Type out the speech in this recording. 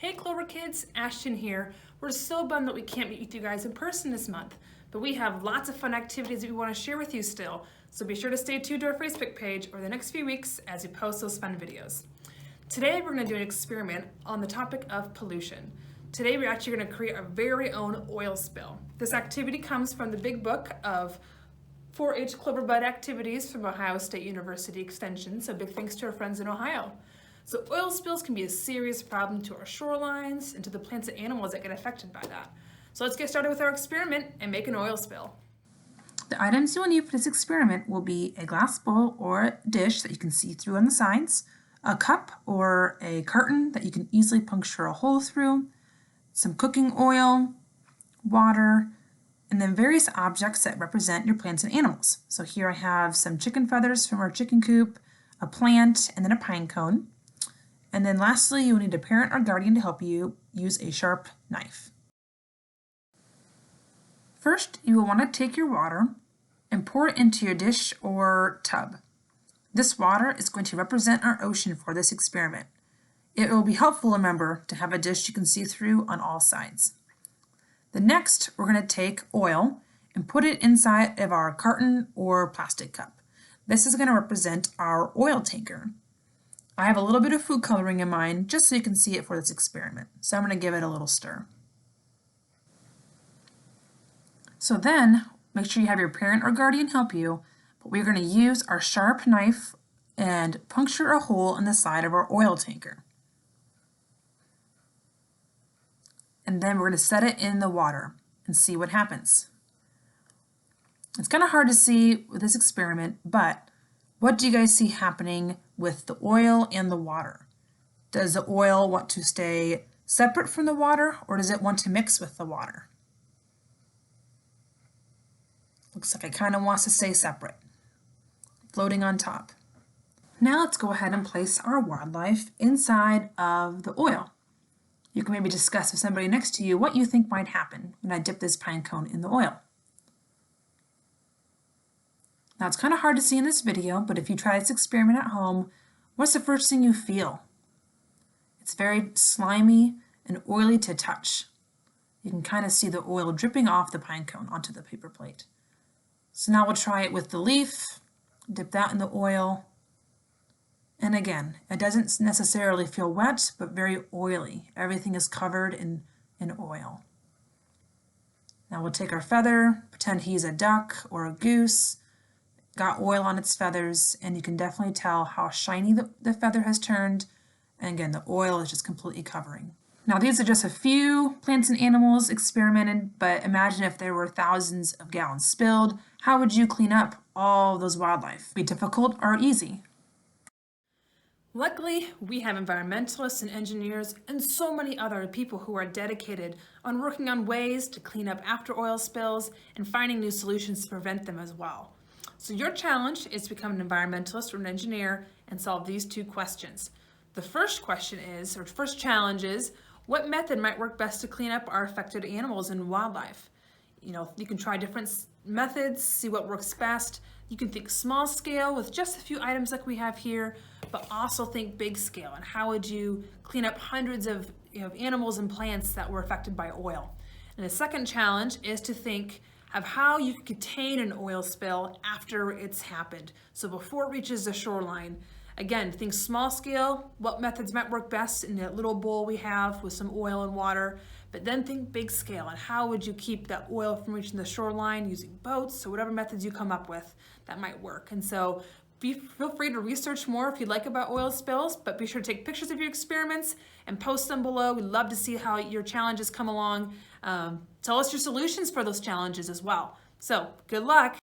Hey Clover kids, Ashton here. We're so bummed that we can't meet with you guys in person this month, but we have lots of fun activities that we want to share with you still, so be sure to stay tuned to our Facebook page over the next few weeks as we post those fun videos. Today we're going to do an experiment on the topic of pollution. Today we're actually going to create our very own oil spill. This activity comes from the big book of 4-H Clover Bud Activities from Ohio State University Extension, so big thanks to our friends in Ohio. So oil spills can be a serious problem to our shorelines and to the plants and animals that get affected by that. So let's get started with our experiment and make an oil spill. The items you will need for this experiment will be a glass bowl or a dish that you can see through on the sides, a cup or a carton that you can easily puncture a hole through, some cooking oil, water, and then various objects that represent your plants and animals. So here I have some chicken feathers from our chicken coop, a plant, and then a pine cone. And then lastly, you will need a parent or guardian to help you use a sharp knife. First, you will want to take your water and pour it into your dish or tub. This water is going to represent our ocean for this experiment. It will be helpful, remember, to have a dish you can see through on all sides. The next, we're going to take oil and put it inside of our carton or plastic cup. This is going to represent our oil tanker. I have a little bit of food coloring in mine just so you can see it for this experiment. So I'm going to give it a little stir. So then, make sure you have your parent or guardian help you, but we're going to use our sharp knife and puncture a hole in the side of our oil tanker. And then we're going to set it in the water and see what happens. It's kind of hard to see with this experiment, but what do you guys see happening with the oil and the water? Does the oil want to stay separate from the water, or does it want to mix with the water? Looks like it kind of wants to stay separate, floating on top. Now let's go ahead and place our wildlife inside of the oil. You can maybe discuss with somebody next to you what you think might happen when I dip this pine cone in the oil. Now it's kind of hard to see in this video, but if you try this experiment at home, what's the first thing you feel? It's very slimy and oily to touch. You can kind of see the oil dripping off the pine cone onto the paper plate. So now we'll try it with the leaf, dip that in the oil, and again, it doesn't necessarily feel wet, but very oily. Everything is covered in oil. Now we'll take our feather, pretend he's a duck or a goose, got oil on its feathers, and you can definitely tell how shiny the feather has turned, and again, the oil is just completely covering. Now these are just a few plants and animals experimented, but imagine if there were thousands of gallons spilled. How would you clean up all those wildlife? Be difficult or easy? Luckily, we have environmentalists and engineers and so many other people who are dedicated on working on ways to clean up after oil spills and finding new solutions to prevent them as well. So your challenge is to become an environmentalist or an engineer and solve these two questions. The first question is, or first challenge is, what method might work best to clean up our affected animals and wildlife? You can try different methods, see what works best. You can think small scale with just a few items like we have here, but also think big scale. And how would you clean up hundreds of animals and plants that were affected by oil? And the second challenge is to think of how you can contain an oil spill after it's happened. So before it reaches the shoreline. Again, think small scale, what methods might work best in that little bowl we have with some oil and water, but then think big scale and how would you keep that oil from reaching the shoreline using boats or whatever methods you come up with that might work. And so feel free to research more if you'd like about oil spills, but be sure to take pictures of your experiments and post them below. We'd love to see how your challenges come along. Tell us your solutions for those challenges as well. So good luck.